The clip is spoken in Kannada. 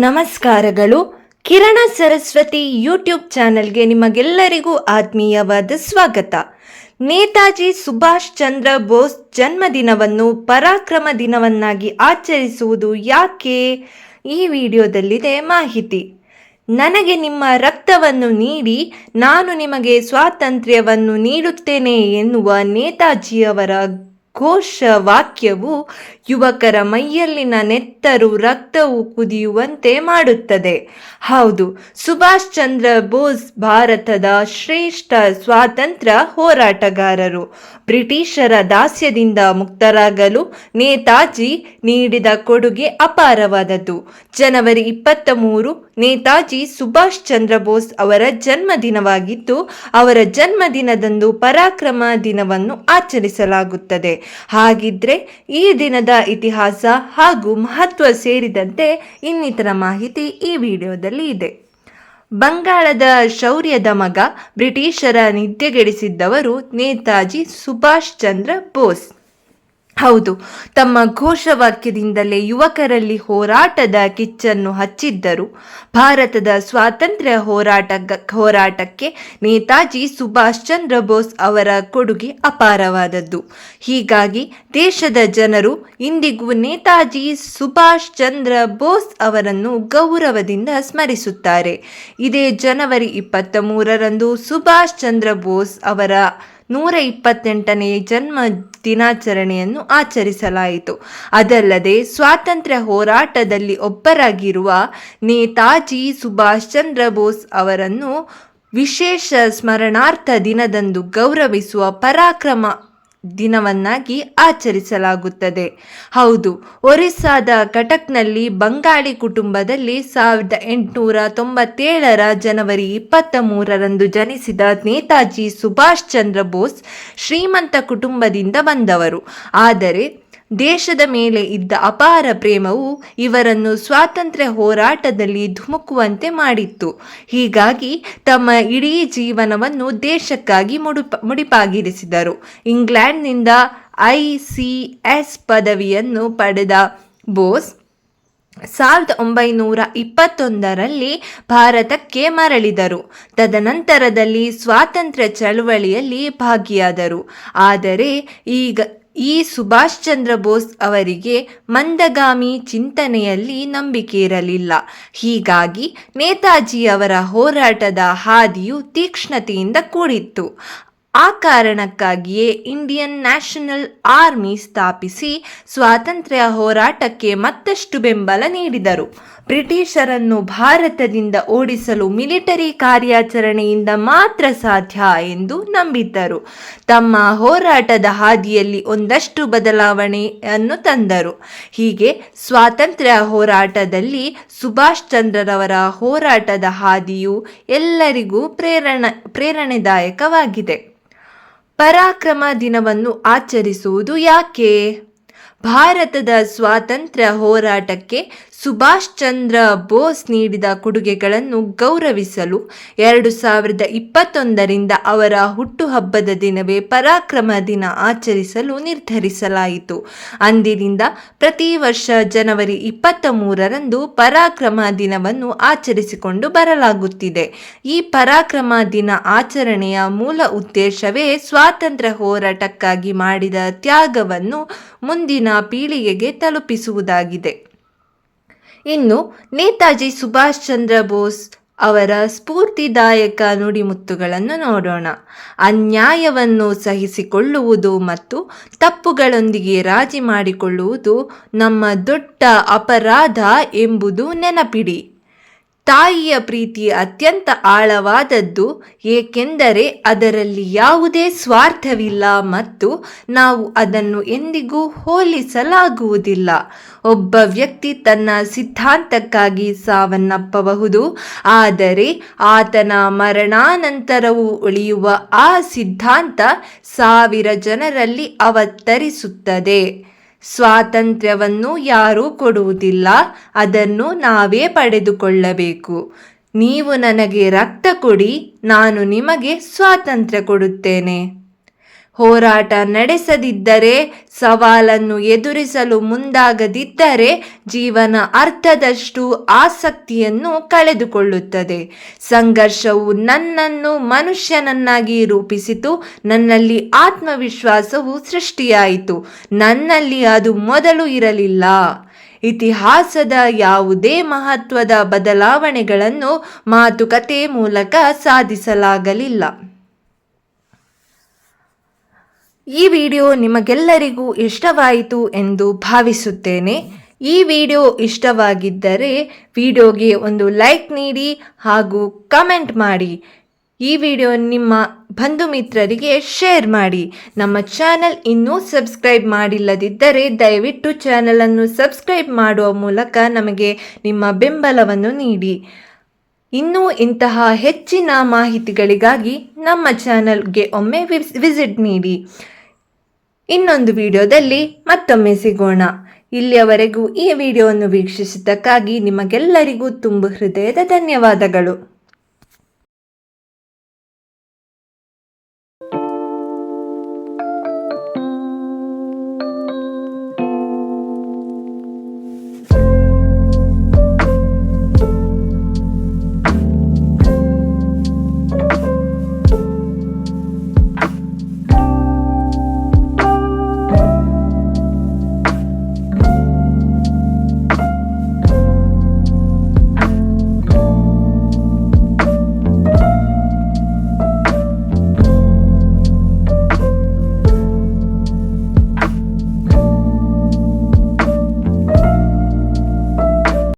ನಮಸ್ಕಾರಗಳು. ಕಿರಣ ಸರಸ್ವತಿ ಯೂಟ್ಯೂಬ್ ಚಾನೆಲ್ಗೆ ನಿಮಗೆಲ್ಲರಿಗೂ ಆತ್ಮೀಯವಾದ ಸ್ವಾಗತ. ನೇತಾಜಿ ಸುಭಾಷ್ ಚಂದ್ರ ಬೋಸ್ ಜನ್ಮದಿನವನ್ನು ಪರಾಕ್ರಮ ದಿನವನ್ನಾಗಿ ಆಚರಿಸುವುದು ಯಾಕೆ? ಈ ವಿಡಿಯೋದಲ್ಲಿದೆ ಮಾಹಿತಿ. ನನಗೆ ನಿಮ್ಮ ರಕ್ತವನ್ನು ನೀಡಿ ನಾನು ನಿಮಗೆ ಸ್ವಾತಂತ್ರ್ಯವನ್ನು ನೀಡುತ್ತೇನೆ ಎನ್ನುವ ನೇತಾಜಿಯವರ ಘೋಷವಾಕ್ಯವು ಯುವಕರ ಮೈಯಲ್ಲಿನ ನೆತ್ತರು ರಕ್ತವು ಕುದಿಯುವಂತೆ ಮಾಡುತ್ತದೆ. ಹೌದು, ಸುಭಾಷ್ ಚಂದ್ರ ಬೋಸ್ ಭಾರತದ ಶ್ರೇಷ್ಠ ಸ್ವಾತಂತ್ರ್ಯ ಹೋರಾಟಗಾರರು. ಬ್ರಿಟಿಷರ ದಾಸ್ಯದಿಂದ ಮುಕ್ತರಾಗಲು ನೇತಾಜಿ ನೀಡಿದ ಕೊಡುಗೆ ಅಪಾರವಾದದ್ದು. ಜನವರಿ 23 ನೇತಾಜಿ ಸುಭಾಷ್ ಚಂದ್ರ ಬೋಸ್ ಅವರ ಜನ್ಮದಿನವಾಗಿದ್ದು, ಅವರ ಜನ್ಮದಿನದಂದು ಪರಾಕ್ರಮ ದಿನವನ್ನು ಆಚರಿಸಲಾಗುತ್ತದೆ. ಹಾಗಿದ್ರೆ ಈ ದಿನದ ಇತಿಹಾಸ ಹಾಗೂ ಮಹತ್ವ ಸೇರಿದಂತೆ ಇನ್ನಿತರ ಮಾಹಿತಿ ಈ ವಿಡಿಯೋದಲ್ಲಿ ಇದೆ. ಬಂಗಾಳದ ಶೌರ್ಯದ ಮಗ, ಬ್ರಿಟಿಷರ ನಿದ್ದೆಗೆಡಿಸಿದ್ದವರು ನೇತಾಜಿ ಸುಭಾಷ್ ಚಂದ್ರ ಬೋಸ್. ಹೌದು, ತಮ್ಮ ಘೋಷವಾಕ್ಯದಿಂದಲೇ ಯುವಕರಲ್ಲಿ ಹೋರಾಟದ ಕಿಚ್ಚನ್ನು ಹಚ್ಚಿದ್ದರು. ಭಾರತದ ಸ್ವಾತಂತ್ರ್ಯ ಹೋರಾಟಕ್ಕೆ ನೇತಾಜಿ ಸುಭಾಷ್ ಚಂದ್ರ ಬೋಸ್ ಅವರ ಕೊಡುಗೆ ಅಪಾರವಾದದ್ದು. ಹೀಗಾಗಿ ದೇಶದ ಜನರು ಇಂದಿಗೂ ನೇತಾಜಿ ಸುಭಾಷ್ ಚಂದ್ರ ಬೋಸ್ ಅವರನ್ನು ಗೌರವದಿಂದ ಸ್ಮರಿಸುತ್ತಾರೆ. ಇದೇ ಜನವರಿ 23ರಂದು ಸುಭಾಷ್ ಚಂದ್ರ ಬೋಸ್ ಅವರ 128ನೇ ಜನ್ಮ ದಿನಾಚರಣೆಯನ್ನು ಆಚರಿಸಲಾಯಿತು. ಅದಲ್ಲದೆ ಸ್ವಾತಂತ್ರ್ಯ ಹೋರಾಟದಲ್ಲಿ ಒಬ್ಬರಾಗಿರುವ ನೇತಾಜಿ ಸುಭಾಷ್ ಚಂದ್ರ ಬೋಸ್ ಅವರನ್ನು ವಿಶೇಷ ಸ್ಮರಣಾರ್ಥ ದಿನದಂದು ಗೌರವಿಸುವ ಪರಾಕ್ರಮ ದಿನವನ್ನಾಗಿ ಆಚರಿಸಲಾಗುತ್ತದೆ. ಹೌದು, ಒರಿಸ್ಸಾದ ಕಟಕ್ನಲ್ಲಿ ಬಂಗಾಳಿ ಕುಟುಂಬದಲ್ಲಿ 1897ರ ಜನವರಿ 23ರಂದು ಜನಿಸಿದ ನೇತಾಜಿ ಸುಭಾಷ್ ಚಂದ್ರ ಬೋಸ್ ಶ್ರೀಮಂತ ಕುಟುಂಬದಿಂದ ಬಂದವರು. ಆದರೆ ದೇಶದ ಮೇಲೆ ಇದ್ದ ಅಪಾರ ಪ್ರೇಮವು ಇವರನ್ನು ಸ್ವಾತಂತ್ರ್ಯ ಹೋರಾಟದಲ್ಲಿ ಧುಮುಕುವಂತೆ ಮಾಡಿತ್ತು. ಹೀಗಾಗಿ ತಮ್ಮ ಇಡೀ ಜೀವನವನ್ನು ದೇಶಕ್ಕಾಗಿ ಮುಡಿಪಾಗಿರಿಸಿದರು. ಇಂಗ್ಲೆಂಡ್ನಿಂದ ICS ಪದವಿಯನ್ನು ಪಡೆದ ಬೋಸ್ 1921ರಲ್ಲಿ ಭಾರತಕ್ಕೆ ಮರಳಿದರು. ತದನಂತರದಲ್ಲಿ ಸ್ವಾತಂತ್ರ್ಯ ಚಳವಳಿಯಲ್ಲಿ ಭಾಗಿಯಾದರು. ಆದರೆ ಈ ಸುಭಾಷ್ ಚಂದ್ರ ಬೋಸ್ ಅವರಿಗೆ ಮಂದಗಾಮಿ ಚಿಂತನೆಯಲ್ಲಿ ನಂಬಿಕೆ ಇರಲಿಲ್ಲ. ಹೀಗಾಗಿ ನೇತಾಜಿಯವರ ಹೋರಾಟದ ಹಾದಿಯು ತೀಕ್ಷ್ಣತೆಯಿಂದ ಕೂಡಿತ್ತು. ಆ ಕಾರಣಕ್ಕಾಗಿಯೇ ಇಂಡಿಯನ್ ನ್ಯಾಷನಲ್ ಆರ್ಮಿ ಸ್ಥಾಪಿಸಿ ಸ್ವಾತಂತ್ರ್ಯ ಹೋರಾಟಕ್ಕೆ ಮತ್ತಷ್ಟು ಬೆಂಬಲ ನೀಡಿದರು. ಬ್ರಿಟಿಷರನ್ನು ಭಾರತದಿಂದ ಓಡಿಸಲು ಮಿಲಿಟರಿ ಕಾರ್ಯಾಚರಣೆಯಿಂದ ಮಾತ್ರ ಸಾಧ್ಯ ಎಂದು ನಂಬಿದ್ದರು. ತಮ್ಮ ಹೋರಾಟದ ಹಾದಿಯಲ್ಲಿ ಒಂದಷ್ಟು ಬದಲಾವಣೆಯನ್ನು ತಂದರು. ಹೀಗೆ ಸ್ವಾತಂತ್ರ್ಯ ಹೋರಾಟದಲ್ಲಿ ಸುಭಾಷ್ ಚಂದ್ರರವರ ಹೋರಾಟದ ಹಾದಿಯು ಎಲ್ಲರಿಗೂ ಪ್ರೇರಣೆದಾಯಕವಾಗಿದೆ. ಪರಾಕ್ರಮ ದಿನವನ್ನು ಆಚರಿಸುವುದು ಯಾಕೆ? ಭಾರತದ ಸ್ವಾತಂತ್ರ್ಯ ಹೋರಾಟಕ್ಕೆ ಸುಭಾಷ್ ಚಂದ್ರ ಬೋಸ್ ನೀಡಿದ ಕೊಡುಗೆಗಳನ್ನು ಗೌರವಿಸಲು 2021ರಿಂದ ಅವರ ಹುಟ್ಟುಹಬ್ಬದ ದಿನವೇ ಪರಾಕ್ರಮ ದಿನ ಆಚರಿಸಲು ನಿರ್ಧರಿಸಲಾಯಿತು. ಅಂದಿನಿಂದ ಪ್ರತಿ ವರ್ಷ ಜನವರಿ 23ರಂದು ಪರಾಕ್ರಮ ದಿನವನ್ನು ಆಚರಿಸಿಕೊಂಡು ಬರಲಾಗುತ್ತಿದೆ. ಈ ಪರಾಕ್ರಮ ದಿನ ಆಚರಣೆಯ ಮೂಲ ಉದ್ದೇಶವೇ ಸ್ವಾತಂತ್ರ್ಯ ಹೋರಾಟಕ್ಕಾಗಿ ಮಾಡಿದ ತ್ಯಾಗವನ್ನು ಮುಂದಿನ ಪೀಳಿಗೆಗೆ ತಲುಪಿಸುವುದಾಗಿದೆ. ಇನ್ನು ನೇತಾಜಿ ಸುಭಾಷ್ ಚಂದ್ರ ಬೋಸ್ ಅವರ ಸ್ಫೂರ್ತಿದಾಯಕ ನುಡಿಮುತ್ತುಗಳನ್ನು ನೋಡೋಣ. ಅನ್ಯಾಯವನ್ನು ಸಹಿಸಿಕೊಳ್ಳುವುದು ಮತ್ತು ತಪ್ಪುಗಳೊಂದಿಗೆ ರಾಜಿ ಮಾಡಿಕೊಳ್ಳುವುದು ನಮ್ಮ ದೊಡ್ಡ ಅಪರಾಧ ಎಂಬುದು ನೆನಪಿಡಿ. ತಾಯಿಯ ಪ್ರೀತಿ ಅತ್ಯಂತ ಆಳವಾದದ್ದು, ಏಕೆಂದರೆ ಅದರಲ್ಲಿ ಯಾವುದೇ ಸ್ವಾರ್ಥವಿಲ್ಲ ಮತ್ತು ನಾವು ಅದನ್ನು ಎಂದಿಗೂ ಹೋಲಿಸಲಾಗುವುದಿಲ್ಲ. ಒಬ್ಬ ವ್ಯಕ್ತಿ ತನ್ನ ಸಿದ್ಧಾಂತಕ್ಕಾಗಿ ಸಾವನ್ನಪ್ಪಬಹುದು, ಆದರೆ ಆತನ ಮರಣಾನಂತರವೂ ಉಳಿಯುವ ಆ ಸಿದ್ಧಾಂತ 1000 ಜನರಲ್ಲಿ ಅವತರಿಸುತ್ತದೆ. ಸ್ವಾತಂತ್ರ್ಯವನ್ನು ಯಾರೂ ಕೊಡುವುದಿಲ್ಲ, ಅದನ್ನು ನಾವೇ ಪಡೆದುಕೊಳ್ಳಬೇಕು. ನೀವು ನನಗೆ ರಕ್ತ ಕೊಡಿ, ನಾನು ನಿಮಗೆ ಸ್ವಾತಂತ್ರ್ಯ ಕೊಡುತ್ತೇನೆ. ಹೋರಾಟ ನಡೆಸದಿದ್ದರೆ, ಸವಾಲನ್ನು ಎದುರಿಸಲು ಮುಂದಾಗದಿದ್ದರೆ ಜೀವನ ಅರ್ಥದಷ್ಟು ಆಸಕ್ತಿಯನ್ನು ಕಳೆದುಕೊಳ್ಳುತ್ತದೆ. ಸಂಘರ್ಷವು ನನ್ನನ್ನು ಮನುಷ್ಯನನ್ನಾಗಿ ರೂಪಿಸಿತು. ನನ್ನಲ್ಲಿ ಆತ್ಮವಿಶ್ವಾಸವು ಸೃಷ್ಟಿಯಾಯಿತು. ನನ್ನಲ್ಲಿ ಅದು ಮೊದಲು ಇರಲಿಲ್ಲ. ಇತಿಹಾಸದ ಯಾವುದೇ ಮಹತ್ವದ ಬದಲಾವಣೆಗಳನ್ನು ಮಾತುಕತೆ ಮೂಲಕ ಸಾಧಿಸಲಾಗಲಿಲ್ಲ. ಈ ವಿಡಿಯೋ ನಿಮಗೆಲ್ಲರಿಗೂ ಇಷ್ಟವಾಯಿತು ಎಂದು ಭಾವಿಸುತ್ತೇನೆ. ಈ ವಿಡಿಯೋ ಇಷ್ಟವಾಗಿದ್ದರೆ ವಿಡಿಯೋಗೆ ಒಂದು ಲೈಕ್ ನೀಡಿ ಹಾಗೂ ಕಮೆಂಟ್ ಮಾಡಿ. ಈ ವಿಡಿಯೋ ನಿಮ್ಮ ಬಂಧು ಮಿತ್ರರಿಗೆ ಶೇರ್ ಮಾಡಿ. ನಮ್ಮ ಚಾನಲ್ ಇನ್ನೂ ಸಬ್ಸ್ಕ್ರೈಬ್ ಮಾಡಿಲ್ಲದಿದ್ದರೆ ದಯವಿಟ್ಟು ಚಾನಲನ್ನು ಸಬ್ಸ್ಕ್ರೈಬ್ ಮಾಡುವ ಮೂಲಕ ನಮಗೆ ನಿಮ್ಮ ಬೆಂಬಲವನ್ನು ನೀಡಿ. ಇನ್ನೂ ಇಂತಹ ಹೆಚ್ಚಿನ ಮಾಹಿತಿಗಳಿಗಾಗಿ ನಮ್ಮ ಚಾನಲ್ಗೆ ಒಮ್ಮೆ ವಿಸಿಟ್ ನೀಡಿ. ಇನ್ನೊಂದು ವಿಡಿಯೋದಲ್ಲಿ ಮತ್ತೊಮ್ಮೆ ಸಿಗೋಣ. ಇಲ್ಲಿಯವರೆಗೂ ಈ ವಿಡಿಯೋವನ್ನು ವೀಕ್ಷಿಸಿದ್ದಕ್ಕಾಗಿ ನಿಮಗೆಲ್ಲರಿಗೂ ತುಂಬು ಹೃದಯದ ಧನ್ಯವಾದಗಳು.